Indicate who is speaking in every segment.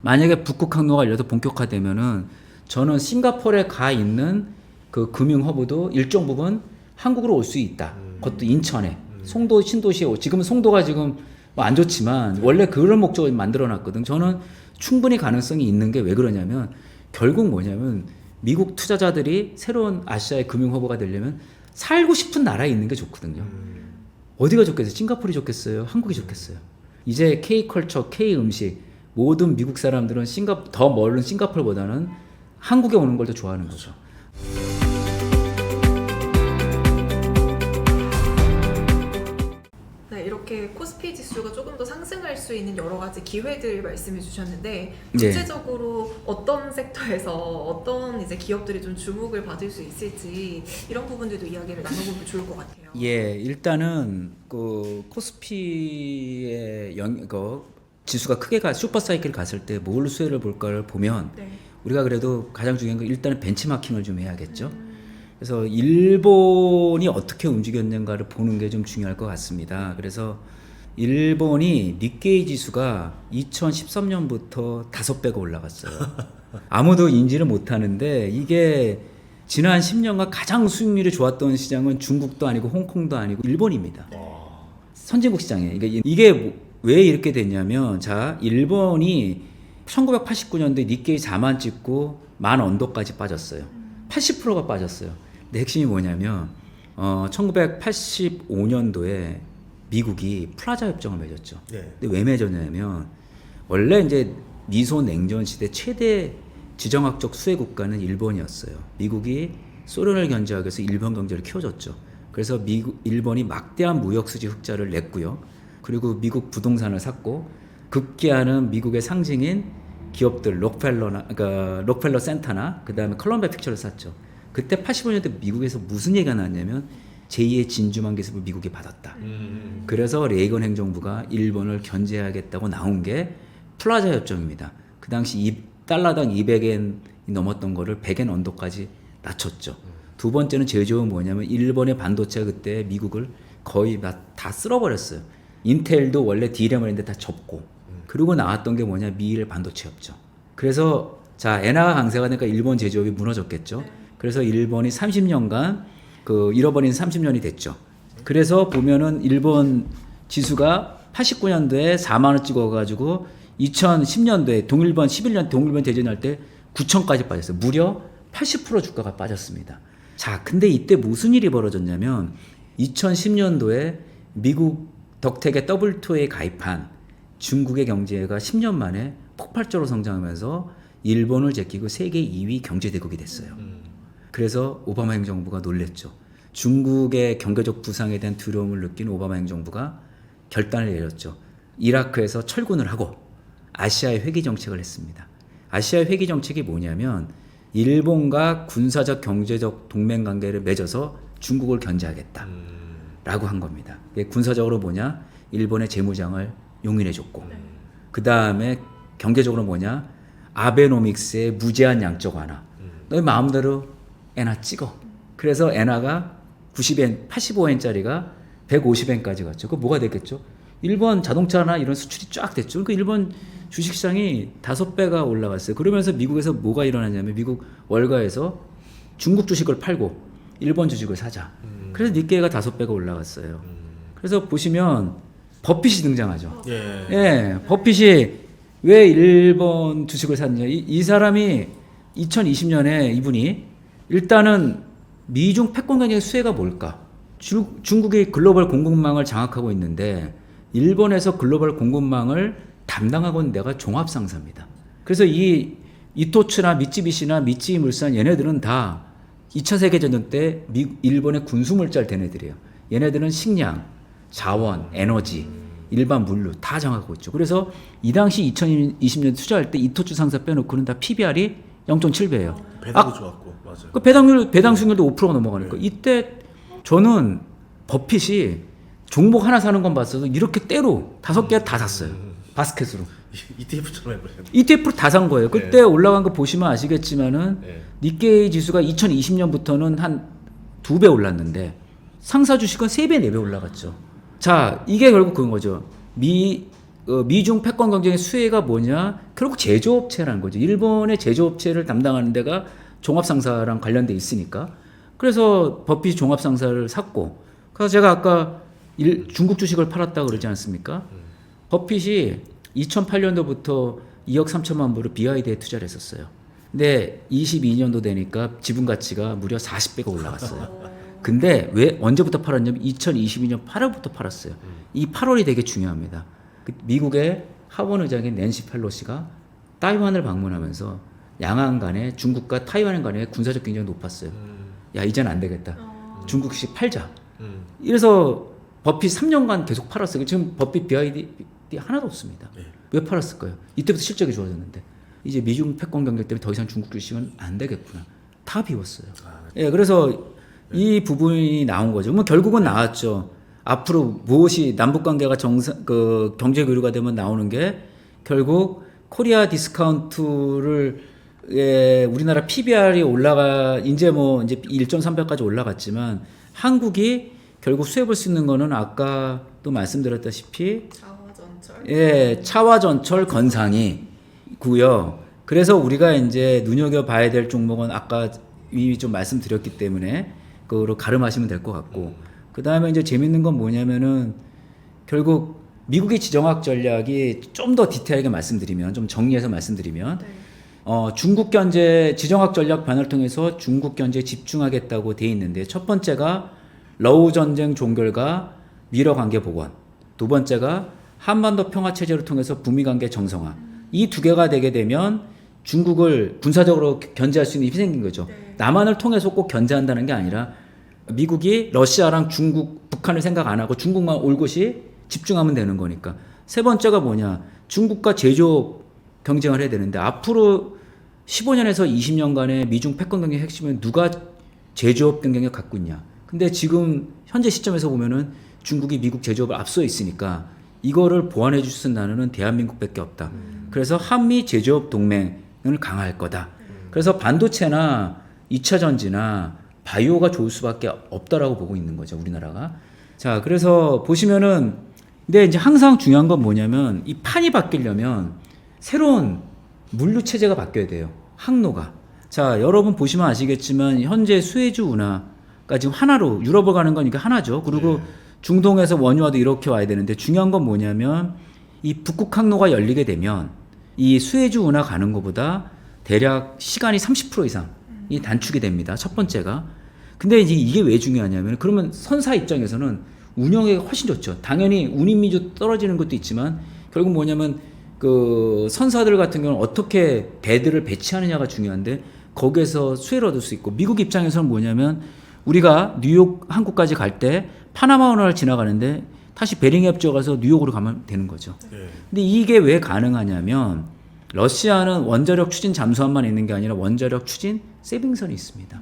Speaker 1: 만약에 북극 항로가 열려서 본격화되면은 저는 싱가포르에 가 있는 그 금융 허브도 일정 부분 한국으로 올 수 있다. 그것도 인천에 송도 신도시에 지금 송도가 지금 뭐 안 좋지만 원래 그런 목적을 만들어 놨거든. 저는 충분히 가능성이 있는 게 왜 그러냐면 결국 뭐냐면 미국 투자자들이 새로운 아시아의 금융 허브가 되려면 살고 싶은 나라에 있는 게 좋거든요. 어디가 좋겠어요? 싱가포르이 좋겠어요? 한국이 좋겠어요? 이제 K컬처, K음식 모든 미국 사람들은 더 멀은 싱가포르보다는 한국에 오는 걸 더 좋아하는 거죠.
Speaker 2: 네, 이렇게 코스피 지수가 조금 더 상승할 수 있는 여러 가지 기회들 말씀해 주셨는데
Speaker 1: 네.
Speaker 2: 구체적으로 어떤 섹터에서 어떤 이제 기업들이 좀 주목을 받을 수 있을지 이런 부분들도 이야기를 나눠보면 좋을 것 같아요.
Speaker 1: 예, 일단은 그 코스피의 지수가 크게 슈퍼 사이클 갔을 때 뭘 수혜를 볼까를 보면
Speaker 2: 네.
Speaker 1: 우리가 그래도 가장 중요한 건 일단은 벤치마킹을 좀 해야겠죠. 그래서 일본이 어떻게 움직였는가를 보는 게 좀 중요할 것 같습니다. 그래서 일본이 니케이 지수가 2013년부터 5배가 올라갔어요. 아무도 인지를 못하는데 이게 지난 10년간 가장 수익률이 좋았던 시장은 중국도 아니고 홍콩도 아니고 일본입니다. 선진국 시장이에요. 이게 왜 이렇게 됐냐면 자 일본이 1989년도에 니케이 4만 찍고 만 언더까지 빠졌어요. 80%가 빠졌어요. 근데 핵심이 뭐냐면 1985년도에 미국이 플라자 협정을 맺었죠.
Speaker 3: 네.
Speaker 1: 근데 왜 맺었냐면 원래 이제 미소 냉전 시대 최대 지정학적 수혜 국가는 일본이었어요. 미국이 소련을 견제하기 위해서 일본 경제를 키워줬죠. 그래서 일본이 막대한 무역 수지 흑자를 냈고요. 그리고 미국 부동산을 샀고 급기야는 미국의 상징인 기업들 록펠러 센터나 그다음에 컬럼비아 픽처를 샀죠. 그때 85년대 미국에서 무슨 얘기가 나왔냐면 제2의 진주만 기습을 미국이 받았다. 그래서 레이건 행정부가 일본을 견제하겠다고 나온 게 플라자 협정입니다. 그 당시 달러당 200엔이 넘었던 거를 100엔 언더까지 낮췄죠. 두 번째는 제일 좋은 뭐냐면 일본의 반도체가 그때 미국을 거의 다 쓸어버렸어요. 인텔도 원래 D램을 했는데 다 접고 그리고 나왔던 게 뭐냐 미일 반도체 협정. 그래서 자 엔화가 강세가 되니까 일본 제조업이 무너졌겠죠. 그래서 일본이 30년간 잃어버린 30년이 됐죠. 그래서 보면은 일본 지수가 89년도에 4만 원 찍어가지고 2010년도에 동일본 11년 동일본 대전할 때 9천까지 빠졌어요. 무려 80% 주가가 빠졌습니다. 자, 근데 이때 무슨 일이 벌어졌냐면 2010년도에 미국 덕택의 W2에 가입한 중국의 경제가 10년 만에 폭발적으로 성장하면서 일본을 제끼고 세계 2위 경제대국이 됐어요. 그래서 오바마 행정부가 놀랬죠. 중국의 경제적 부상에 대한 두려움을 느낀 오바마 행정부가 결단을 내렸죠. 이라크에서 철군을 하고 아시아의 회귀 정책을 했습니다. 아시아의 회귀 정책이 뭐냐면 일본과 군사적 경제적 동맹 관계를 맺어서 중국을 견제하겠다 라고 한 겁니다. 군사적으로 뭐냐 일본의 재무장을 용인해줬고 그 다음에 경제적으로 뭐냐 아베노믹스의 무제한 양적 완화. 너희 마음대로 엔화 찍어. 그래서 엔화가 90엔, 85엔짜리가 150엔까지 갔죠. 그거 뭐가 됐겠죠? 일본 자동차나 이런 수출이 쫙 됐죠. 그러니까 일본 주식시장이 5배가 올라갔어요. 그러면서 미국에서 뭐가 일어나냐면 미국 월가에서 중국 주식을 팔고 일본 주식을 사자. 그래서 니케이가 5배가 올라갔어요. 그래서 보시면 버핏이 등장하죠. 예, 버핏이 왜 일본 주식을 샀냐. 이 사람이 2020년에 이분이 일단은 미중 패권 경쟁의 수혜가 뭘까? 중국이 글로벌 공급망을 장악하고 있는데 일본에서 글로벌 공급망을 담당하고 있는 데가 종합상사입니다. 그래서 이 이토츠나 미쯔비시나 미쯔이물산 얘네들은 다 2차 세계대전 때 일본의 군수물자를 댄 애들이에요. 얘네들은 식량, 자원, 에너지, 일반 물류 다 장악하고 있죠. 그래서 이 당시 2020년 투자할 때 이토츠 상사 빼놓고는 다 PBR이 0.7배예요.
Speaker 3: 배당도 좋았고 맞아요.
Speaker 1: 그 배당 수익률도 5%가 넘어가니까 이때 저는 버핏이 종목 하나 사는 건 봤어도 이렇게 때로 5개 다 샀어요. 바스켓으로.
Speaker 3: ETF처럼 해버렸네.
Speaker 1: ETF로 다 산 거예요. 그때 올라간 거 보시면 아시겠지만은 니케이 지수가 2020년부터는 한 2배 올랐는데 상사 주식은 3배, 4배 올라갔죠. 자, 이게 결국 그런 거죠. 미중 패권 경쟁의 수혜가 뭐냐? 결국 제조업체라는 거죠. 일본의 제조업체를 담당하는 데가 종합상사랑 관련돼 있으니까. 그래서 버핏 종합상사를 샀고, 그래서 제가 아까 중국 주식을 팔았다고 그러지 않습니까? 버핏이 2008년도부터 2억 3천만 불을 BYD에 투자를 했었어요. 근데 22년도 되니까 지분 가치가 무려 40배가 올라갔어요. 근데 왜 언제부터 팔았냐면 2022년 8월부터 팔았어요. 이 8월이 되게 중요합니다. 미국의 하원 의장인 낸시 펠로시가 타이완을 방문하면서 양안 간에 중국과 타이완 간의 군사적 경쟁이 높았어요. 야, 이제는 안 되겠다. 중국식 팔자. 이래서 버핏 3년간 계속 팔았어요. 지금 버핏 BYD 하나도 없습니다.
Speaker 3: 네.
Speaker 1: 왜 팔았을까요? 이때부터 실적이 좋아졌는데 이제 미중 패권 경쟁 때문에 더 이상 중국 주식은 안 되겠구나. 다 비웠어요. 예, 그래서 이 부분이 나온 거죠. 뭐 결국은 나왔죠. 앞으로 무엇이 남북 관계가 경제 교류가 되면 나오는 게 결국 코리아 디스카운트를 우리나라 PBR이 이제 1.3배까지 올라갔지만 한국이 결국 수혜볼 수 있는 거는 아까도 말씀드렸다시피 차와전철 건상이고요. 그래서 우리가 이제 눈여겨봐야 될 종목은 아까 이미 좀 말씀드렸기 때문에 그거로 가름하시면 될 것 같고, 그 다음에 이제 재밌는 건 뭐냐면은 결국 미국의 지정학 전략이 좀 더 디테일하게 말씀드리면, 좀 정리해서 말씀드리면, 중국 견제 지정학 전략 변화를 통해서 중국 견제에 집중하겠다고 돼 있는데, 첫 번째가 러우 전쟁 종결과 미러 관계 복원, 두 번째가 한반도 평화 체제를 통해서 북미 관계 정상화. 이 두 개가 되게 되면 중국을 군사적으로 견제할 수 있는 힘이 생긴 거죠. 남한을 통해서 꼭 견제한다는 게 아니라 미국이 러시아랑 중국, 북한을 생각 안 하고 중국만 올곧이 집중하면 되는 거니까. 세 번째가 뭐냐? 중국과 제조업 경쟁을 해야 되는데 앞으로 15년에서 20년간의 미중 패권 경쟁의 핵심은 누가 제조업 경쟁력 갖고 있냐? 근데 지금 현재 시점에서 보면은 중국이 미국 제조업을 앞서 있으니까 이거를 보완해 줄 수 있는 나라는 대한민국밖에 없다. 그래서 한미 제조업 동맹을 강화할 거다. 그래서 반도체나 2차 전지나 바이오가 좋을 수밖에 없다라고 보고 있는 거죠, 우리나라가. 자, 그래서 보시면은 근데 이제 항상 중요한 건 뭐냐면 이 판이 바뀌려면 새로운 물류 체제가 바뀌어야 돼요. 항로가. 자, 여러분 보시면 아시겠지만 현재 수에즈 운하가 지금 하나로 유럽을 가는 거니까 하나죠. 그리고 중동에서 원유화도 이렇게 와야 되는데 중요한 건 뭐냐면 이 북극 항로가 열리게 되면 이 수에즈 운하 가는 것보다 대략 시간이 30% 이상이 단축이 됩니다. 첫 번째가. 근데 이제 이게 왜 중요하냐면 그러면 선사 입장에서는 운영이 훨씬 좋죠. 당연히 운임미도 떨어지는 것도 있지만 결국 뭐냐면 그 선사들 같은 경우는 어떻게 배들을 배치하느냐가 중요한데 거기에서 수혜를 얻을 수 있고 미국 입장에서는 뭐냐면 우리가 뉴욕 한국까지 갈 때 파나마 운하를 지나가는데 다시 베링해 지어가서 뉴욕으로 가면 되는 거죠. 근데 이게 왜 가능하냐면 러시아는 원자력 추진 잠수함만 있는 게 아니라 원자력 추진 세빙선이 있습니다.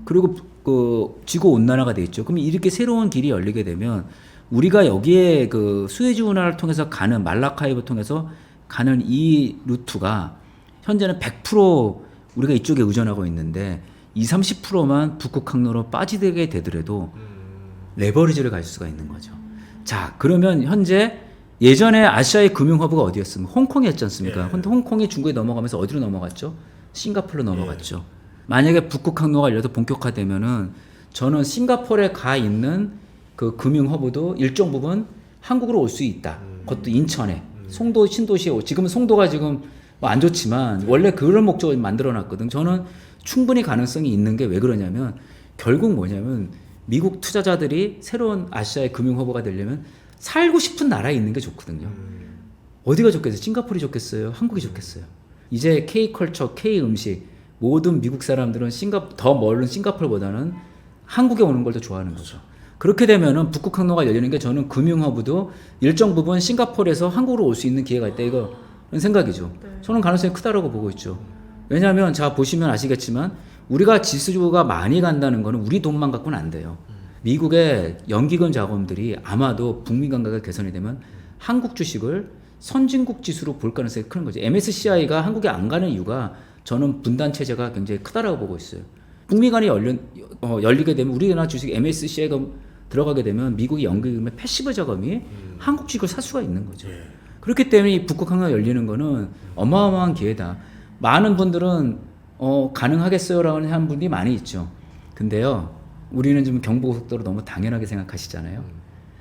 Speaker 1: 그리고 그 지구 온난화가 돼 있죠. 그럼 이렇게 새로운 길이 열리게 되면 우리가 여기에 그 수에즈 운하를 통해서 가는 말라카이브 통해서 가는 이 루트가 현재는 100% 우리가 이쪽에 의존하고 있는데 20-30%만 북극 항로로 빠지게 되더라도 레버리지를 가질 수가 있는 거죠. 자, 그러면 현재 예전에 아시아의 금융 허브가 어디였습니까? 홍콩이었지 않습니까? 근데 홍콩이 중국에 넘어가면서 어디로 넘어갔죠? 싱가포르로 넘어갔죠. 만약에 북극 항로가 열려서 본격화되면은 저는 싱가포르에 가 있는 그 금융 허브도 일정 부분 한국으로 올 수 있다. 그것도 인천에 송도 신도시에 지금 송도가 지금 뭐 안 좋지만 원래 그런 목적을 만들어 놨거든. 저는 충분히 가능성이 있는 게 왜 그러냐면 결국 뭐냐면 미국 투자자들이 새로운 아시아의 금융 허브가 되려면 살고 싶은 나라에 있는 게 좋거든요. 어디가 좋겠어요? 싱가포르이 좋겠어요? 한국이 좋겠어요? 이제 K컬처, K음식 모든 미국 사람들은 더 멀은 싱가포르보다는 한국에 오는 걸 더 좋아하는 거죠. 그렇게 되면은 북극 항로가 열리는 게 저는 금융 허브도 일정 부분 싱가포르에서 한국으로 올 수 있는 기회가 있다 이거 생각이죠. 저는 가능성이 크다라고 보고 있죠. 왜냐하면 자 보시면 아시겠지만 우리가 지수주가 많이 간다는 거는 우리 돈만 갖고는 안 돼요. 미국의 연기금 자금들이 아마도 북미 관계가 개선이 되면 한국 주식을 선진국 지수로 볼 가능성이 큰 거죠. MSCI가 한국에 안 가는 이유가 저는 분단 체제가 굉장히 크다라고 보고 있어요. 북미 간이 열리게 되면 우리나라 주식 MSCI가 들어가게 되면 미국의 연기금의 패시브 자금이 한국 주식을 살 수가 있는 거죠. 그렇기 때문에 이 북극 항로가 열리는 거는 어마어마한 기회다. 많은 분들은 가능하겠어요라고 하는 분들이 많이 있죠. 근데요, 우리는 지금 경부고속도로 너무 당연하게 생각하시잖아요.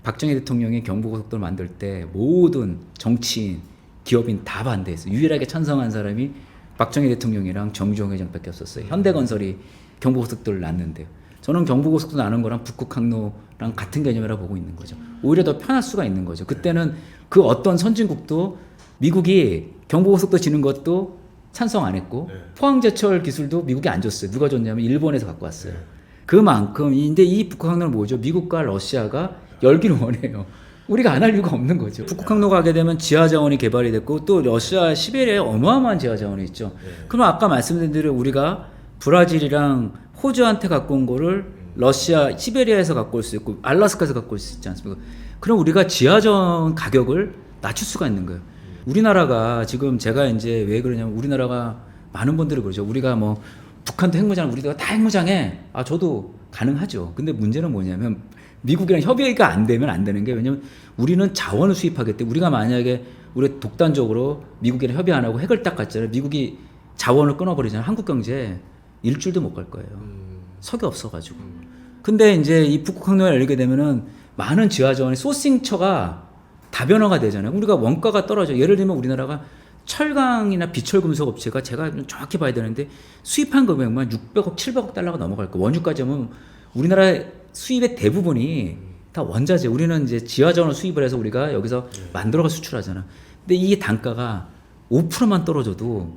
Speaker 1: 박정희 대통령이 경부고속도로 만들 때 모든 정치인, 기업인 다 반대했어요. 유일하게 찬성한 사람이 박정희 대통령이랑 정주영 회장밖에 없었어요. 현대건설이 경부고속도로를 놨는데요. 저는 경부고속도로 나는 거랑 북극항로랑 같은 개념이라고 보고 있는 거죠. 오히려 더 편할 수가 있는 거죠. 그때는 그 어떤 선진국도 미국이 경부고속도로 지는 것도 찬성 안 했고 포항제철 기술도 미국이 안 줬어요. 누가 줬냐면 일본에서 갖고 왔어요. 그만큼 근데 이 북극항로는 뭐죠? 미국과 러시아가 열기를 원해요. 우리가 안 할 이유가 없는 거죠. 북극항로가 가게 되면 지하자원이 개발이 됐고 또 러시아 시베리아에 어마어마한 지하자원이 있죠. 그럼 아까 말씀드린 대로 우리가 브라질이랑 호주한테 갖고 온 거를 러시아 시베리아에서 갖고 올 수 있고 알라스카에서 갖고 올 수 있지 않습니까? 그럼 우리가 지하자원 가격을 낮출 수가 있는 거예요. 우리나라가 지금 제가 이제 왜 그러냐면 우리나라가 많은 분들이 그러죠. 우리가 뭐 북한도 핵무장, 우리가 다 핵무장해. 저도 가능하죠. 근데 문제는 뭐냐면 미국이랑 협의가 안 되면 안 되는 게 왜냐면 우리는 자원을 수입하기 때문에 우리가 만약에 우리 독단적으로 미국이랑 협의 안 하고 핵을 딱 갔잖아요. 미국이 자원을 끊어버리잖아요. 한국 경제 일주일도 못 갈 거예요. 석이 없어가지고. 근데 이제 이 북극항로가 열리게 되면은 많은 지하자원의 소싱처가 다변화가 되잖아요. 우리가 원가가 떨어져. 예를 들면 우리나라가 철강이나 비철금속 업체가 제가 좀 정확히 봐야 되는데 수입한 금액만 600억, 700억 달러가 넘어갈 거예요. 원유까지 하면 우리나라의 수입의 대부분이 다 원자재. 우리는 이제 지하자원을 수입을 해서 우리가 여기서 만들어가 수출하잖아. 근데 이 단가가 5%만 떨어져도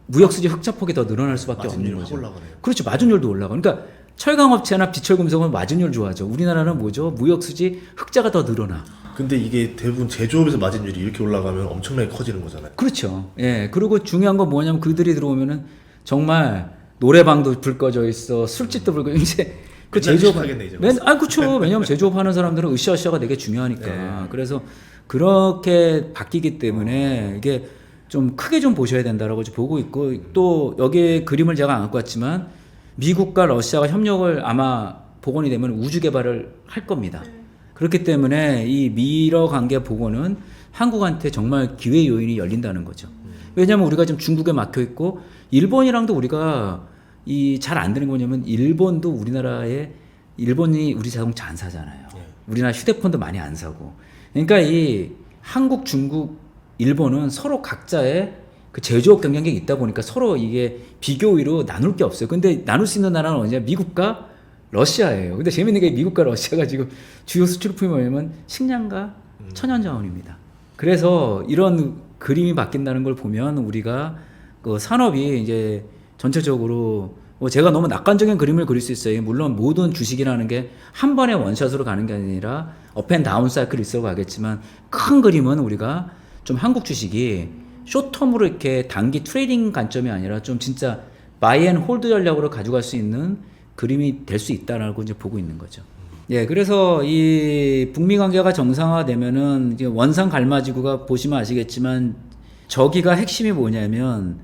Speaker 1: 무역수지 흑자폭이 더 늘어날 수밖에 없는 거죠. 그렇죠. 마진율도 올라가. 그러니까 철강업체나 비철금속은 마진율 좋아하죠. 우리나라는 뭐죠? 무역수지 흑자가 더 늘어나.
Speaker 3: 근데 이게 대부분 제조업에서 마진율이 이렇게 올라가면 엄청나게 커지는 거잖아요.
Speaker 1: 그렇죠. 예. 그리고 중요한 건 뭐냐면 그들이 들어오면은 정말 노래방도 불 꺼져 있어, 술집도 불 꺼져 이제 그 제조업
Speaker 3: 하겠네 이제.
Speaker 1: 그렇죠. 왜냐면 제조업 하는 사람들은 으쌰으쌰가 되게 중요하니까.
Speaker 3: 네.
Speaker 1: 그래서 그렇게 바뀌기 때문에 이게 좀 크게 좀 보셔야 된다라고 보고 있고 또 여기 그림을 제가 안 갖고 왔지만 미국과 러시아가 협력을 아마 복원이 되면 우주 개발을 할 겁니다. 그렇기 때문에 이 미러 관계 복원은 한국한테 정말 기회 요인이 열린다는 거죠. 왜냐하면 우리가 지금 중국에 막혀 있고 일본이랑도 우리가 이 잘 안 되는 거냐면 일본도 일본이 우리 자동차 안 사잖아요. 우리나라 휴대폰도 많이 안 사고. 그러니까 이 한국, 중국, 일본은 서로 각자의 그 제조업 경쟁력이 있다 보니까 서로 이게 비교의로 나눌 게 없어요. 근데 나눌 수 있는 나라는 어디냐? 미국과 러시아예요. 근데 재밌는 게 미국과 러시아가 지금 주요 수출품이 뭐냐면 식량과 천연자원입니다. 그래서 이런 그림이 바뀐다는 걸 보면 우리가 그 산업이 이제 전체적으로 제가 너무 낙관적인 그림을 그릴 수 있어요. 물론 모든 주식이라는 게 한 번에 원샷으로 가는 게 아니라 업앤다운 사이클이 있어 가겠지만 큰 그림은 우리가 좀 한국 주식이 숏텀으로 이렇게 단기 트레이딩 관점이 아니라 좀 진짜 바이 앤 홀드 전략으로 가져갈 수 있는 그림이 될 수 있다라고 이제 보고 있는 거죠. 예, 그래서 이 북미 관계가 정상화되면은 이제 원산 갈마지구가 보시면 아시겠지만 저기가 핵심이 뭐냐면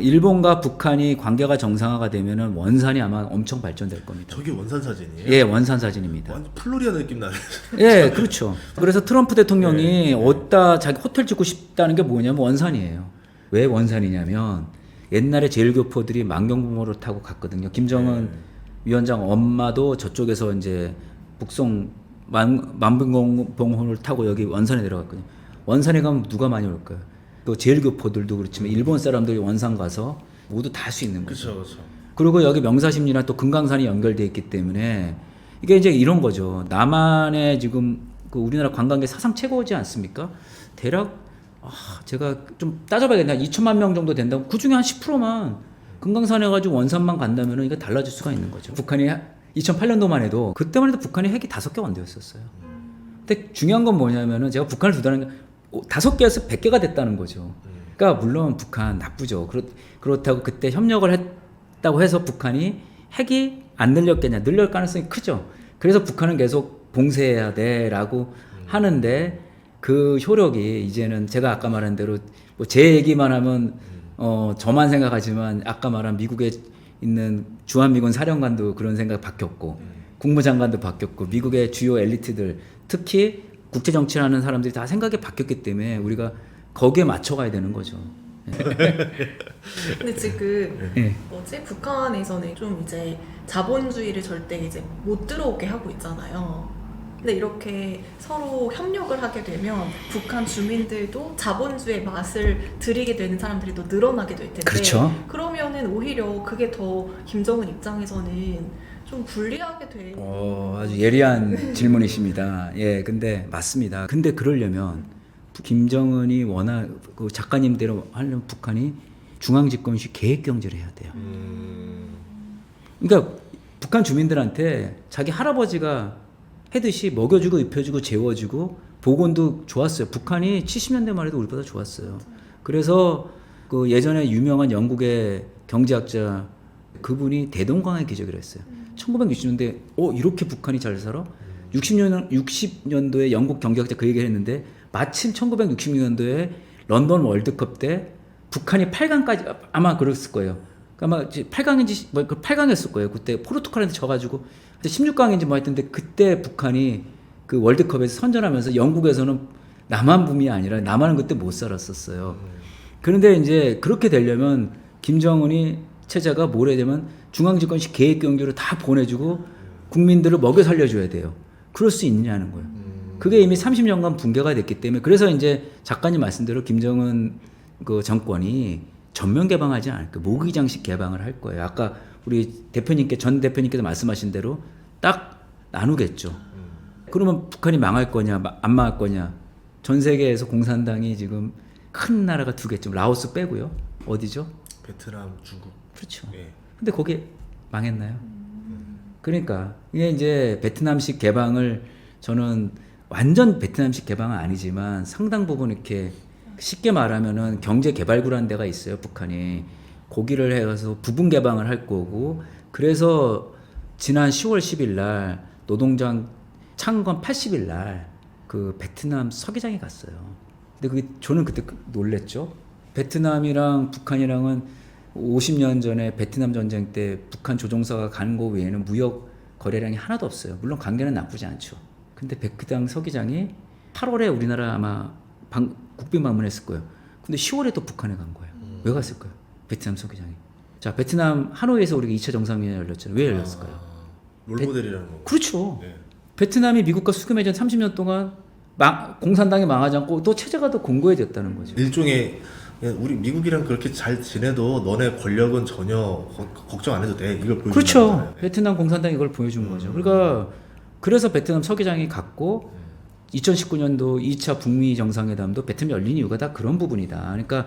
Speaker 1: 일본과 북한이 관계가 정상화가 되면은 원산이 아마 엄청 발전될 겁니다.
Speaker 3: 저게 원산 사진이에요?
Speaker 1: 예, 원산 사진입니다.
Speaker 3: 완전 플로리다 느낌 나네.
Speaker 1: 예, 그렇죠. 그래서 트럼프 대통령이 어디다 자기 호텔 짓고 싶다는 게 뭐냐면 원산이에요. 왜 원산이냐면 옛날에 제일교포들이 만경부모를 타고 갔거든요. 김정은 위원장 엄마도 저쪽에서 이제 북송 만병봉호를 타고 여기 원산에 내려갔거든요. 원산에 가면 누가 많이 올까요? 또 제일교포들도 그렇지만 일본 사람들이 원산 가서 모두 다 할 수 있는 거죠.
Speaker 3: 그렇죠.
Speaker 1: 그리고 여기 명사심리랑 또 금강산이 연결돼 있기 때문에 이게 이제 이런 거죠. 남한의 지금 그 우리나라 관광객 사상 최고지 않습니까? 대략 제가 좀 따져봐야겠나 2천만 명 정도 된다고 그 중에 한 10%만 금강산에 가지고 원산만 간다면은 이게 달라질 수가 있는 거죠. 북한이 2008년도만 해도 그때만 해도 북한이 핵이 5개 원대였었어요. 근데 중요한 건 뭐냐면은 제가 북한을 두다는 게 5개에서 100개가 됐다는 거죠. 그러니까 물론 북한 나쁘죠. 그렇다고 그때 협력을 했다고 해서 북한이 핵이 안 늘렸겠냐? 늘릴 가능성이 크죠. 그래서 북한은 계속 봉쇄해야 돼라고 하는데 그 효력이 이제는 제가 아까 말한 대로 뭐 제 얘기만 하면 저만 생각하지만 아까 말한 미국에 있는 주한미군 사령관도 그런 생각 바뀌었고 국무장관도 바뀌었고 미국의 주요 엘리트들 특히 국제 정치하는 사람들이 다 생각이 바뀌었기 때문에 우리가 거기에 맞춰가야 되는 거죠.
Speaker 2: 근데 지금
Speaker 1: 예.
Speaker 2: 북한에서는 좀 이제 자본주의를 절대 이제 못 들어오게 하고 있잖아요. 근데 이렇게 서로 협력을 하게 되면 북한 주민들도 자본주의의 맛을 들이게 되는 사람들이 또 늘어나게 될 텐데
Speaker 1: 그렇죠.
Speaker 2: 그러면은 오히려 그게 더 김정은 입장에서는 좀 불리하게 돼.
Speaker 1: 아주 예리한 질문이십니다. 예, 근데 맞습니다. 근데 그러려면 김정은이 워낙 그 작가님대로 하려면 북한이 중앙집권식 계획 경제를 해야 돼요. 그러니까 북한 주민들한테 자기 할아버지가 해듯이 먹여주고 입혀주고 재워주고 보건도 좋았어요. 북한이 70년대만 해도 우리보다 좋았어요. 그래서 그 예전에 유명한 영국의 경제학자 그분이 대동강의 기적이라 했어요. 1960년대 이렇게 북한이 잘 살아? 60년도에 영국 경제학자 그 얘기를 했는데 마침 1966년도에 런던 월드컵 때 북한이 8강까지 아마 그랬을 거예요. 아마 8강인지 뭐 8강이었을 거예요. 그때 포르투갈한테 져가지고 16강인지 뭐 했던데 그때 북한이 그 월드컵에서 선전하면서 영국에서는 남한붐이 아니라 남한은 그때 못 살았었어요. 그런데 이제 그렇게 되려면 김정은이 체제가 뭘 해야 되면 중앙집권식 계획 경제로 다 보내주고 국민들을 먹여 살려줘야 돼요. 그럴 수 있냐는 거예요. 그게 이미 30년간 붕괴가 됐기 때문에 그래서 이제 작가님 말씀대로 김정은 그 정권이 전면 개방하지 않을 거예요. 모기장식 개방을 할 거예요. 아까 우리 전 대표님께서 말씀하신 대로 딱 나누겠죠. 그러면 북한이 망할 거냐, 안 망할 거냐. 전 세계에서 공산당이 지금 큰 나라가 두 개쯤, 라오스 빼고요. 어디죠?
Speaker 3: 베트남, 중국.
Speaker 1: 그렇죠.
Speaker 3: 예.
Speaker 1: 근데 거기 망했나요? 그러니까 이게 이제 베트남식 개방을 저는 완전 베트남식 개방은 아니지만 상당 부분 이렇게 쉽게 말하면은 경제 개발구라는 데가 있어요. 북한이 거기를 해서 부분 개방을 할 거고 그래서 지난 10월 10일 날 노동장 창건 80일 날 그 베트남 서기장에 갔어요. 근데 그게 저는 그때 놀랬죠. 베트남이랑 북한이랑은 50년 전에 베트남 전쟁 때 북한 조종사가 가는 거 외에는 무역 거래량이 하나도 없어요. 물론 관계는 나쁘지 않죠. 근데 백크당 서기장이 8월에 우리나라 아마 국빈 방문했을 거예요. 근데 10월에 또 북한에 간 거예요. 왜 갔을까요? 베트남 서기장이. 자, 베트남 하노이에서 우리가 2차 정상회담이 열렸잖아요. 왜 열렸을까요?
Speaker 3: 롤모델이라는 거.
Speaker 1: 그렇죠.
Speaker 3: 네.
Speaker 1: 베트남이 미국과 수교맺은 30년 동안 공산당이 망하지 않고 또 체제가 더 공고해졌다는 거죠.
Speaker 3: 일종의 그냥 우리 미국이랑 그렇게 잘 지내도 너네 권력은 전혀 걱정 안 해도 돼. 이걸 보여주는
Speaker 1: 그렇죠.
Speaker 3: 거잖아요.
Speaker 1: 베트남 공산당이 이걸 보여준 거죠. 그러니까 그래서 베트남 서기장이 갔고 2019년도 2차 북미 정상회담도 베트남 열린 이유가 다 그런 부분이다. 그러니까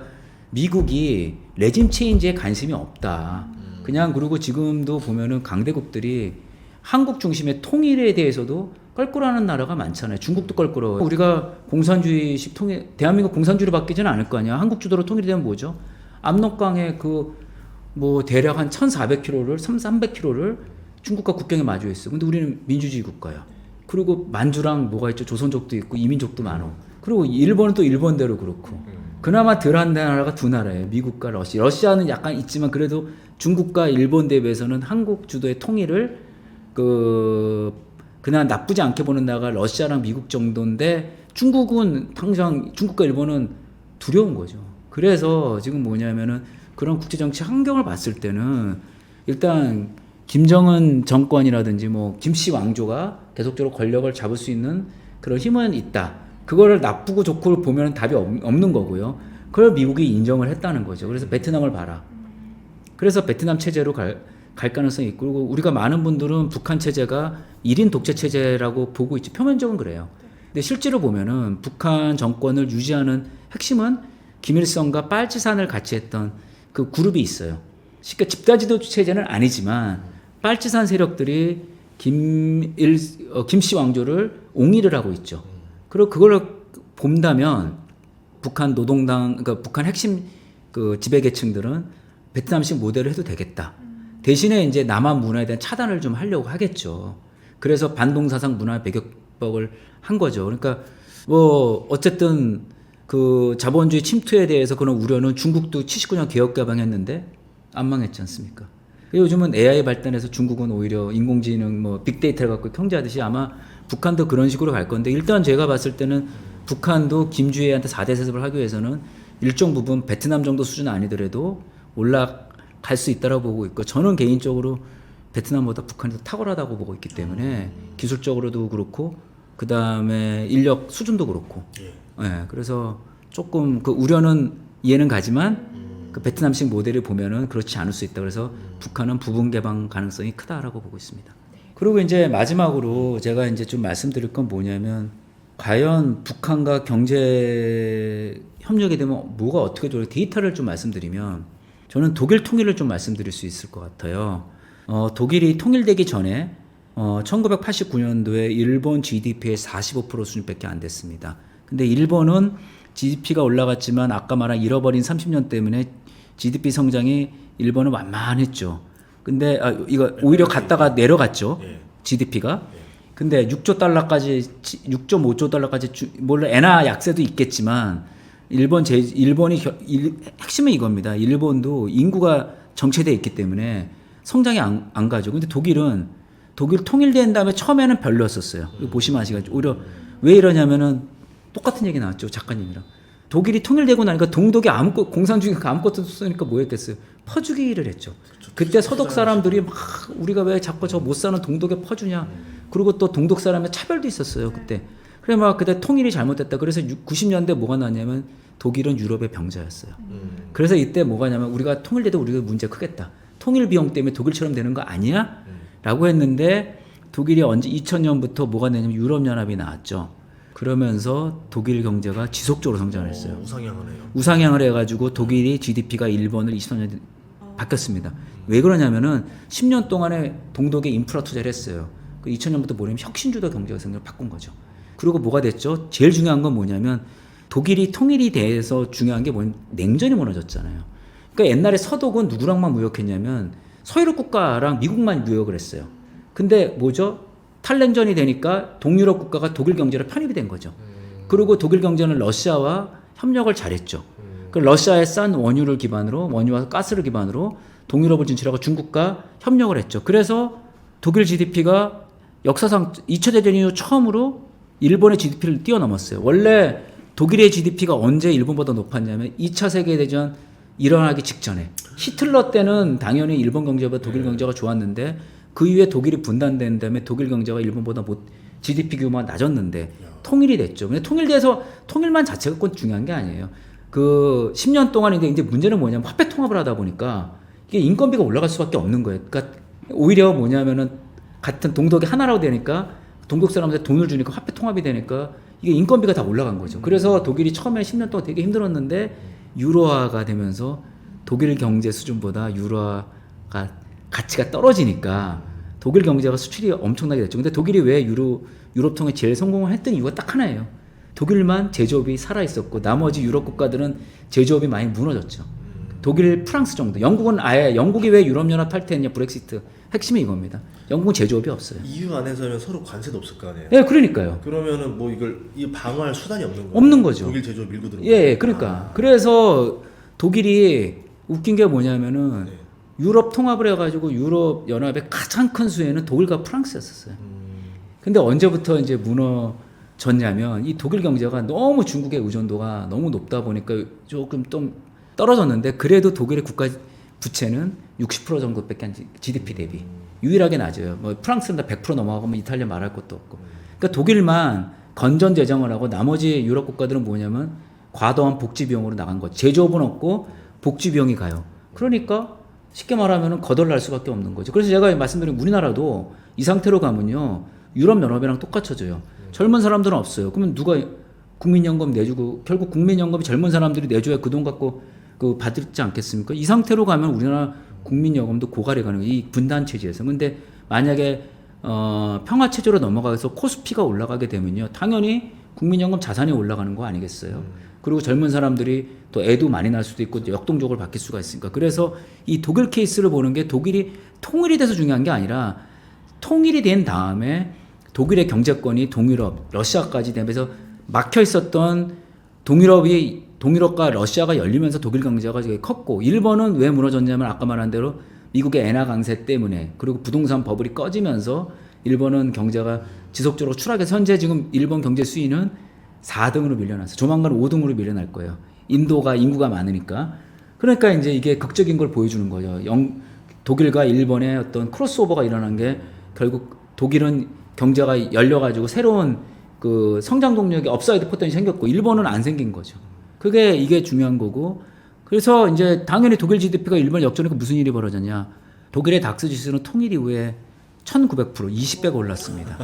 Speaker 1: 미국이 레짐 체인지에 관심이 없다. 그냥 그리고 지금도 보면은 강대국들이 한국 중심의 통일에 대해서도 껄끄러워하는 나라가 많잖아요. 중국도 껄끄러워요. 우리가 공산주의식 통일, 대한민국 공산주의로 바뀌지는 않을 거 아니야. 한국 주도로 통일이 되면 뭐죠? 압록강에 뭐 대략 한 1,400km를, 300km를 중국과 국경에 마주 있어. 근데 우리는 민주주의 국가야. 그리고 만주랑 뭐가 있죠? 조선족도 있고 이민족도 많아. 그리고 일본은 또 일본대로 그렇고. 그나마 덜한 나라가 두 나라예요. 미국과 러시아. 러시아는 약간 있지만 그래도 중국과 일본 대비해서는 한국 주도의 통일을 그냥 나쁘지 않게 보는 나라가 러시아랑 미국 정도인데 중국은 당장 중국과 일본은 두려운 거죠. 그래서 지금 뭐냐면은 그런 국제정치 환경을 봤을 때는 일단 김정은 정권이라든지 뭐 김씨 왕조가 계속적으로 권력을 잡을 수 있는 그런 힘은 있다. 그거를 나쁘고 좋고 보면 답이 없는 거고요. 그걸 미국이 인정을 했다는 거죠. 그래서 베트남을 봐라. 그래서 베트남 체제로 갈 가능성이 있고 그리고 우리가 많은 분들은 북한 체제가 1인 독재 체제라고 보고 있죠. 표면적으로 그래요. 근데 실제로 보면은 북한 정권을 유지하는 핵심은 김일성과 빨치산을 같이 했던 그 그룹이 있어요. 쉽게 집단지도 체제는 아니지만 빨치산 세력들이 김씨 왕조를 옹위를 하고 있죠. 그리고 그걸 본다면 북한 노동당, 그러니까 북한 핵심 그 지배계층들은 베트남식 모델을 해도 되겠다. 대신에 이제 남한 문화에 대한 차단을 좀 하려고 하겠죠. 그래서 반동사상 문화 배격법을 한 거죠. 그러니까 뭐 어쨌든 그 자본주의 침투에 대해서 그런 우려는 중국도 79년 개혁 개방했는데 안 망했지 않습니까? 요즘은 AI 발달해서 중국은 오히려 인공지능 뭐 빅데이터를 갖고 경제하듯이 아마 북한도 그런 식으로 갈 건데 일단 제가 봤을 때는 북한도 김주혜한테 4대 세습을 하기 위해서는 일정 부분 베트남 정도 수준 아니더라도 올라갈 수 있다고 보고 있고 저는 개인적으로 베트남보다 북한이 더 탁월하다고 보고 있기 때문에 기술적으로도 그렇고 그 다음에 인력 수준도 그렇고 예, 그래서 조금 그 우려는 이해는 가지만 그 베트남식 모델을 보면은 그렇지 않을 수 있다. 그래서 북한은 부분 개방 가능성이 크다라고 보고 있습니다. 그리고 이제 마지막으로 제가 이제 좀 말씀드릴 건 뭐냐면 과연 북한과 경제 협력이 되면 뭐가 어떻게 좋을까 데이터를 좀 말씀드리면 저는 독일 통일을 좀 말씀드릴 수 있을 것 같아요. 독일이 통일되기 전에 1989년도에 일본 GDP의 45% 수준밖에 안 됐습니다. 근데 일본은 GDP가 올라갔지만 아까 말한 잃어버린 30년 때문에 GDP 성장이 일본은 완만했죠. 근데 이거 오히려 갔다가 내려갔죠. GDP가. 근데 6조 달러까지 6.5조 달러까지 물론 엔화 약세도 있겠지만 일본이 핵심은 이겁니다. 일본도 인구가 정체돼 있기 때문에 성장이 안 가죠. 근데 독일 통일된 다음에 처음에는 별로였었어요. 이거 보시면 아시겠죠. 오히려 왜 이러냐면은 똑같은 얘기 나왔죠. 작가님이랑. 독일이 통일되고 나니까 동독이 공산주의가 아무것도 없으니까 뭐 했겠어요? 퍼주기를 했죠. 그때 서독 사람들이 막 우리가 왜 자꾸 저 못 사는 동독에 퍼주냐. 그리고 또 동독 사람의 차별도 있었어요. 그때. 그래 막 그때 통일이 잘못됐다. 그래서 90년대 뭐가 나왔냐면 독일은 유럽의 병자였어요. 그래서 이때 뭐가 냐면 우리가 통일돼도 우리가 문제 크겠다. 통일 비용 때문에 독일처럼 되는 거 아니야? 라고 했는데 독일이 언제 2000년부터 뭐가 되냐면 유럽연합이 나왔죠. 그러면서 독일 경제가 지속적으로 성장을 했어요.
Speaker 3: 우상향하네요.
Speaker 1: 우상향을 해가지고 독일이 GDP가 일본을 23년 바뀌었습니다. 왜 그러냐면은 10년 동안에 동독에 인프라 투자를 했어요. 그 2000년부터 뭐냐면 혁신주도 경제가 생각을 바꾼 거죠. 그리고 뭐가 됐죠? 제일 중요한 건 뭐냐면 독일이 통일이 돼서 중요한 게 뭐냐면 냉전이 무너졌잖아요. 그러니까 옛날에 서독은 누구랑만 무역했냐면 서유럽 국가랑 미국만 무역을 했어요. 근데 뭐죠? 탈냉전이 되니까 동유럽 국가가 독일 경제로 편입이 된 거죠. 그리고 독일 경제는 러시아와 협력을 잘했죠. 그 러시아의 싼 원유를 기반으로 원유와 가스를 기반으로 동유럽을 진출하고 중국과 협력을 했죠. 그래서 독일 GDP가 역사상 2차 대전 이후 처음으로 일본의 GDP를 뛰어넘었어요. 원래 독일의 GDP가 언제 일본보다 높았냐면 2차 세계대전 일어나기 직전에 히틀러 때는 당연히 일본 경제보다 독일 경제가 좋았는데 그 이후에 독일이 분단된 다음에 독일 경제가 일본보다 GDP 규모가 낮았는데 통일이 됐죠. 근데 통일돼서 통일만 자체가 꼭 중요한 게 아니에요. 그 10년 동안 이제 문제는 뭐냐면 화폐 통합을 하다 보니까 이게 인건비가 올라갈 수밖에 없는 거예요. 그러니까 오히려 뭐냐면은 같은 동독이 하나라고 되니까 동독 사람한테 돈을 주니까 화폐 통합이 되니까 이게 인건비가 다 올라간 거죠. 그래서 독일이 처음에 10년 동안 되게 힘들었는데 유로화가 되면서 독일 경제 수준보다 유로화가 가치가 떨어지니까 독일 경제가 수출이 엄청나게 됐죠. 근데 독일이 왜 유럽 통에 제일 성공을 했던 이유가 딱 하나예요. 독일만 제조업이 살아있었고 나머지 유럽 국가들은 제조업이 많이 무너졌죠. 독일, 프랑스 정도. 영국은 아예 영국이 왜 유럽연합 탈퇴했냐 브렉시트 핵심이 이겁니다. 영국은 제조업이 없어요.
Speaker 3: EU 안에서는 서로 관세도 없을 거 아니에요.
Speaker 1: 예, 그러니까요.
Speaker 3: 그러면은 뭐 이 방어할 수단이 없는 거예요.
Speaker 1: 없는 거죠.
Speaker 3: 독일 제조업 밀고 들어오고.
Speaker 1: 예, 그러니까. 그래서 독일이 웃긴 게 뭐냐면은 유럽 통합을 해가지고 유럽 연합의 가장 큰 수혜는 독일과 프랑스였었어요. 근데 언제부터 이제 무너졌냐면 이 독일 경제가 너무 중국의 의존도가 너무 높다 보니까 조금 좀 떨어졌는데 그래도 독일의 국가 부채는 60% 정도밖에 안 GDP 대비 유일하게 낮아요. 뭐 프랑스는 다 100% 넘어가고 뭐 이탈리아 말할 것도 없고. 그러니까 독일만 건전 재정을 하고 나머지 유럽 국가들은 뭐냐면 과도한 복지 비용으로 나간 거죠. 제조업은 없고 복지 비용이 가요. 그러니까 쉽게 말하면 거덜날 수밖에 없는 거죠. 그래서 제가 말씀드린 우리나라도 이 상태로 가면요. 유럽연합이랑 똑같아져요. 젊은 사람들은 없어요. 그러면 누가 국민연금 내주고 결국 국민연금이 젊은 사람들이 내줘야 그 돈 갖고 받지 않겠습니까? 이 상태로 가면 우리나라 국민연금도 고갈이 가는 거예요. 이 분단 체제에서. 근데 만약에 평화 체제로 넘어가서 코스피가 올라가게 되면요. 당연히 국민연금 자산이 올라가는 거 아니겠어요? 그리고 젊은 사람들이 또 애도 많이 날 수도 있고 역동적으로 바뀔 수가 있으니까. 그래서 이 독일 케이스를 보는 게 독일이 통일이 돼서 중요한 게 아니라 통일이 된 다음에 독일의 경제권이 동유럽, 러시아까지 되면서 막혀 있었던 동유럽과 러시아가 열리면서 독일 경제가 되게 컸고 일본은 왜 무너졌냐면 아까 말한 대로 미국의 엔화 강세 때문에 그리고 부동산 버블이 꺼지면서 일본은 경제가 지속적으로 추락해서 현재 지금 일본 경제 수위는 4등으로 밀려났어요. 조만간 5등으로 밀려날 거예요. 인도가 인구가 많으니까. 그러니까 이제 이게 극적인 걸 보여주는 거죠. 독일과 일본의 어떤 크로스오버가 일어난 게 결국 독일은 경제가 열려가지고 새로운 그 성장 동력이 업사이드 포텐이 생겼고 일본은 안 생긴 거죠. 그게 이게 중요한 거고. 그래서 이제 당연히 독일 GDP가 일본 역전하니까 무슨 일이 벌어졌냐. 독일의 닥스 지수는 통일 이후에 1900% 20배가 올랐습니다.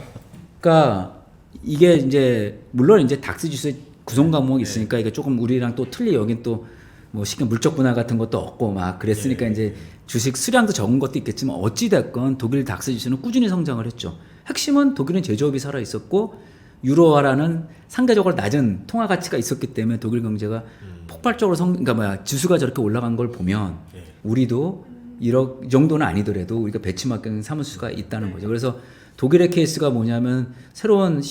Speaker 1: 그러니까 이게 이제 물론 이제 닥스 지수의 구성 과목이 있으니까 이게 조금 우리랑 또 틀리 여긴 또 뭐 시간 물적 분할 같은 것도 없고 막 그랬으니까 이제 주식 수량도 적은 것도 있겠지만 어찌 됐건 독일 닥스 지수는 꾸준히 성장을 했죠. 핵심은 독일은 제조업이 살아 있었고 유로화라는 상대적으로 낮은 통화 가치가 있었기 때문에 독일 경제가 폭발적으로 그러니까 지수가 저렇게 올라간 걸 보면 우리도 이 정도는 아니더라도 우리가 배치마킹 삼을 수가 있다는 거죠. 그래서 독일의 케이스가 뭐냐면 새로운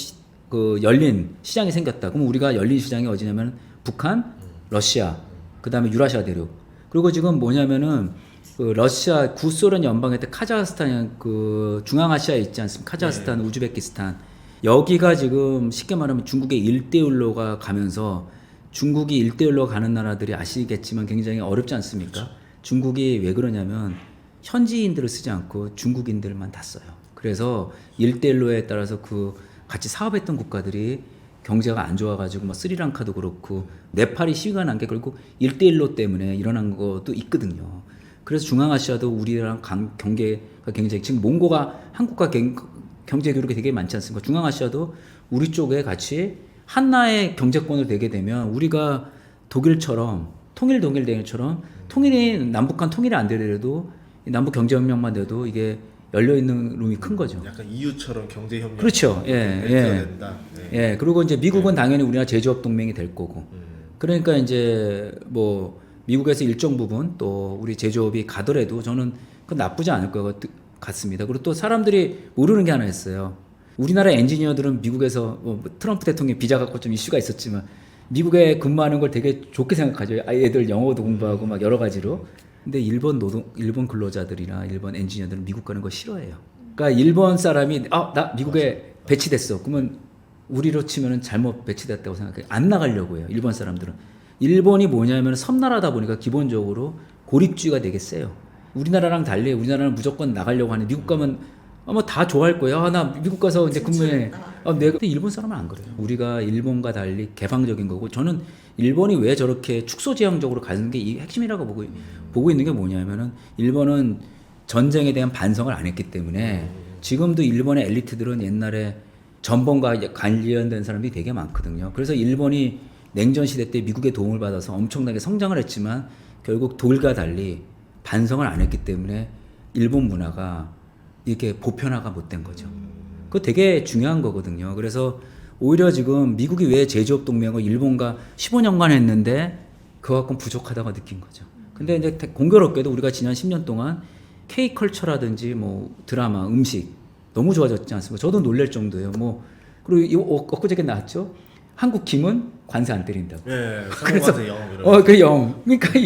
Speaker 1: 그 열린 시장이 생겼다. 그럼 우리가 열린 시장이 어디냐면 북한, 러시아, 그 다음에 유라시아 대륙. 그리고 지금 뭐냐면은 그 러시아 구소련 연방에 때 카자흐스탄 그 중앙아시아에 있지 않습니까? 카자흐스탄, 우즈베키스탄. 여기가 지금 쉽게 말하면 중국의 1대1로가 가면서 중국이 1대1로 가는 나라들이 아시겠지만 굉장히 어렵지 않습니까? 그렇죠. 중국이 왜 그러냐면 현지인들을 쓰지 않고 중국인들만 다 써요. 그래서 1대1로에 따라서 그 같이 사업했던 국가들이 경제가 안 좋아가지고 뭐 스리랑카도 그렇고 네팔이 시위가 난 게 결국 1대1로 때문에 일어난 것도 있거든요. 그래서 중앙아시아도 우리랑 경계가 굉장히 지금 몽고가 한국과 경제 교류가 되게 많지 않습니까? 중앙아시아도 우리 쪽에 같이 한나의 경제권을 되게 되면 우리가 독일처럼 동일대응처럼 통일이 남북한 통일이 안 되더라도 남북 경제협력만 돼도 이게 열려 있는 룸이 큰 거죠.
Speaker 3: 약간 EU처럼 경제협력.
Speaker 1: 그렇죠.
Speaker 3: 된다.
Speaker 1: 예. 그리고 이제 미국은 당연히 우리나라 제조업 동맹이 될 거고. 그러니까 이제 뭐 미국에서 일정 부분 또 우리 제조업이 가더라도 저는 그건 나쁘지 않을 것 같습니다. 그리고 또 사람들이 모르는 게 하나 있어요. 우리나라 엔지니어들은 미국에서 뭐 트럼프 대통령 비자 갖고 좀 이슈가 있었지만 미국에 근무하는 걸 되게 좋게 생각하죠. 애들 영어도 공부하고 막 여러 가지로. 근데 일본 근로자들이나 일본 엔지니어들은 미국 가는 거 싫어해요. 그러니까 일본 사람이 나 미국에 배치됐어. 그러면 우리로 치면은 잘못 배치됐다고 생각해요. 안 나가려고 해요. 일본 사람들은. 일본이 뭐냐면 섬나라다 보니까 기본적으로 고립주의가 되게 세요. 우리나라랑 달리 우리나라는 무조건 나가려고 하는데 미국 가면 아마 다 좋아할 거예요. 나 미국 가서 이제 근무해. 근데 일본 사람은 안 그래요. 우리가 일본과 달리 개방적인 거고 저는 일본이 왜 저렇게 축소지향적으로 가는 게 이 핵심이라고 보고 있는 게 뭐냐면은 일본은 전쟁에 대한 반성을 안 했기 때문에 지금도 일본의 엘리트들은 옛날에 전범과 관련된 사람들이 되게 많거든요. 그래서 일본이 냉전 시대 때 미국의 도움을 받아서 엄청나게 성장을 했지만 결국 독일과 달리 반성을 안 했기 때문에 일본 문화가 이렇게 보편화가 못 된 거죠. 그거 되게 중요한 거거든요. 그래서 오히려 지금 미국이 왜 제조업 동맹을 일본과 15년간 했는데 그만큼 부족하다고 느낀 거죠. 근데 이제 공교롭게도 우리가 지난 10년 동안 K컬처라든지 뭐 드라마, 음식 너무 좋아졌지 않습니까? 저도 놀랄 정도예요. 뭐 그리고 이거 엊그저께 나왔죠. 한국 김은 관세 안 때린다고.
Speaker 3: 예,
Speaker 1: 그래서
Speaker 3: 상호관세 0.
Speaker 1: 그 0. 그러니까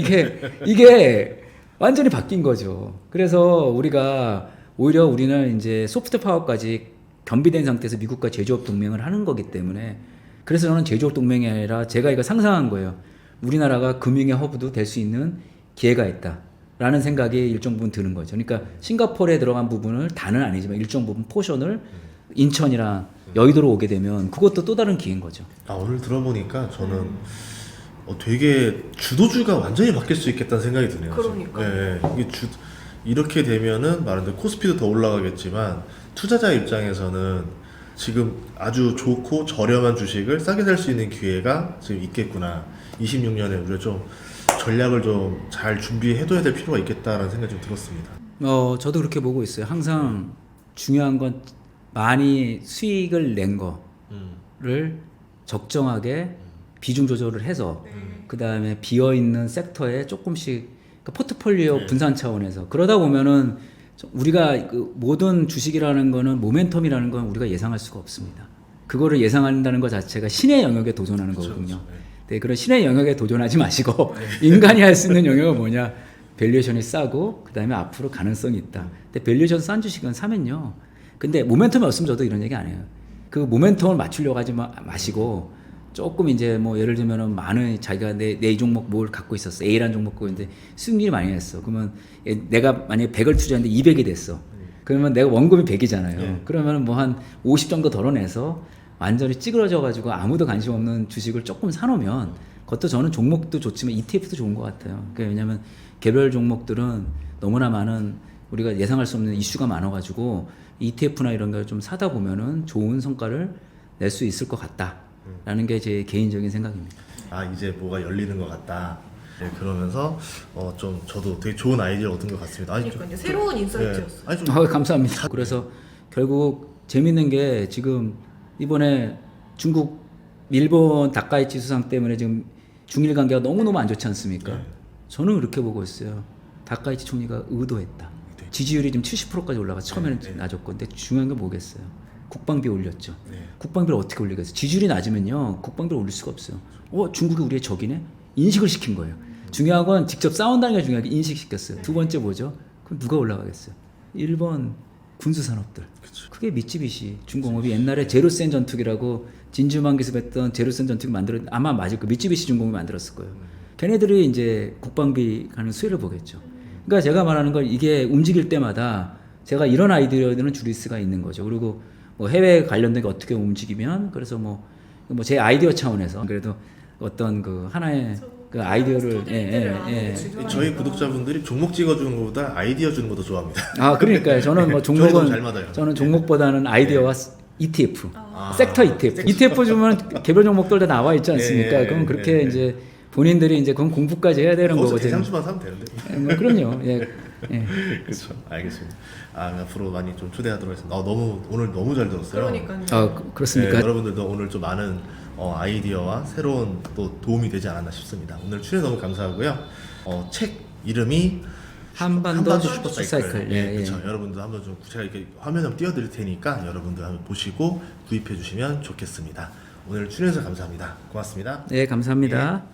Speaker 1: 이게 완전히 바뀐 거죠. 그래서 우리가 오히려 우리는 이제 소프트 파워까지 겸비된 상태에서 미국과 제조업 동맹을 하는 거기 때문에 그래서 저는 제조업 동맹이 아니라 제가 이거 상상한 거예요. 우리나라가 금융의 허브도 될 수 있는 기회가 있다라는 생각이 일정 부분 드는 거죠. 그러니까 싱가포르에 들어간 부분을 다는 아니지만 일정 부분 포션을 인천이랑 여의도로 오게 되면 그것도 또 다른 기회인 거죠.
Speaker 3: 오늘 들어보니까 저는 되게 주도주가 완전히 바뀔 수 있겠다는 생각이 드네요.
Speaker 2: 그러니까요.
Speaker 3: 이게 이렇게 되면은 말하는 코스피도 더 올라가겠지만 투자자 입장에서는 지금 아주 좋고 저렴한 주식을 싸게 살 수 있는 기회가 지금 있겠구나. 26년에 우리가 좀 전략을 좀 잘 준비해둬야 될 필요가 있겠다라는 생각이 좀 들었습니다.
Speaker 1: 저도 그렇게 보고 있어요. 항상 중요한 건 많이 수익을 낸 거를 적정하게 비중 조절을 해서 그 다음에 비어 있는 섹터에 조금씩 그러니까 포트폴리오 분산 차원에서 그러다 보면은 우리가 그 모든 주식이라는 거는 모멘텀이라는 건 우리가 예상할 수가 없습니다. 그거를 예상한다는 것 자체가 신의 영역에 도전하는 거거든요. 네, 그런 신의 영역에 도전하지 마시고 인간이 할 수 있는 영역은 뭐냐? 밸류에이션이 싸고 그 다음에 앞으로 가능성이 있다. 근데 밸류에이션 싼 주식은 사면요. 근데 모멘텀이 없으면 저도 이런 얘기 안 해요. 그 모멘텀을 맞추려고 하지 마시고 조금 이제 뭐 예를 들면은 많은 자기가 내 이 종목 뭘 갖고 있었어. A라는 종목 갖고 있는데 수익률이 많이 했어. 그러면 내가 만약에 100을 투자했는데 200이 됐어. 그러면 내가 원금이 100이잖아요.
Speaker 3: 네.
Speaker 1: 그러면 뭐 한 50 정도 덜어내서 완전히 찌그러져 가지고 아무도 관심 없는 주식을 조금 사놓으면 그것도 저는 종목도 좋지만 ETF도 좋은 것 같아요. 그러니까 왜냐하면 개별 종목들은 너무나 많은 우리가 예상할 수 없는 이슈가 많아가지고 ETF나 이런 걸 좀 사다 보면은 좋은 성과를 낼 수 있을 것 같다라는 게 제 개인적인 생각입니다.
Speaker 3: 아 이제 뭐가 열리는 것 같다. 네, 그러면서 좀 저도 되게 좋은 아이디어 얻은 것 같습니다. 아니,
Speaker 2: 그러니까요. 새로운 인사이트였어요.
Speaker 3: 아니, 좀
Speaker 1: 감사합니다. 그래서 결국 재밌는 게 지금 이번에 중국 일본 다카이치 수상 때문에 지금 중일 관계가 너무너무 안 좋지 않습니까?
Speaker 3: 네.
Speaker 1: 저는 그렇게 보고 있어요. 다카이치 총리가 의도했다.
Speaker 3: 네.
Speaker 1: 지지율이 지금 70%까지 올라가 처음에는
Speaker 3: 네.
Speaker 1: 낮았고 근데 중요한 건 뭐겠어요? 국방비 올렸죠.
Speaker 3: 네.
Speaker 1: 국방비를 어떻게 올리겠어요? 지지율이 낮으면요 국방비를 올릴 수가 없어요. 중국이 우리의 적이네? 인식을 시킨 거예요. 중요한 건 직접 싸운다는 게 중요하게 인식시켰어요. 두 번째 뭐죠? 그럼 누가 올라가겠어요? 일본 군수산업들.
Speaker 3: 그쵸.
Speaker 1: 그게 미쯔비시 중공업이 옛날에 제로센 전투기라고 진주만 기습했던 제로센 전투기 아마 맞을 거 미쯔비시 중공업이 만들었을 거예요. 걔네들이 이제 국방비 가는 수혜를 보겠죠. 그러니까 제가 말하는 건 이게 움직일 때마다 제가 이런 아이디어들은 줄일 수가 있는 거죠. 그리고 뭐 해외 관련된 게 어떻게 움직이면 그래서 뭐 제 아이디어 차원에서 그래도 어떤 그 하나의 그 아이디어를
Speaker 3: 저희 구독자분들이 종목 찍어주는 것보다 아이디어 주는 것도 좋아합니다.
Speaker 1: 아 그러니까요. 저는 뭐
Speaker 3: 저희 너무
Speaker 1: 종목은
Speaker 3: 잘 맞아요.
Speaker 1: 저는 종목보다는 아이디어와 ETF,
Speaker 3: 아.
Speaker 1: 섹터 ETF. ETF 주면 개별 종목들 다 나와 있지 않습니까?
Speaker 3: 예,
Speaker 1: 그럼 그렇게
Speaker 3: 예.
Speaker 1: 이제 본인들이 이제 그건 공부까지 해야 되는
Speaker 3: 거기서
Speaker 1: 거거든요.
Speaker 3: 대상수만 사면 되는데.
Speaker 1: 뭐 그럼요. 예.
Speaker 3: 그렇죠. 알겠습니다. 앞으로 많이 좀 초대하도록 하겠습니다. 오늘 너무 잘 들었어요.
Speaker 2: 그러니까요.
Speaker 1: 그렇습니까?
Speaker 3: 네, 여러분들도 오늘 좀 많은 아이디어와 새로운 또 도움이 되지 않았나 싶습니다. 오늘 출연 너무 감사하고요. 책 이름이
Speaker 1: 한반도 슈퍼사이클. 예,
Speaker 3: 그렇죠. 여러분도 한번 좀 제가 이렇게 화면 한번 띄워드릴 테니까 여러분들 한번 보시고 구입해 주시면 좋겠습니다. 오늘 출연해서 감사합니다. 고맙습니다.
Speaker 1: 네, 감사합니다.
Speaker 3: 예.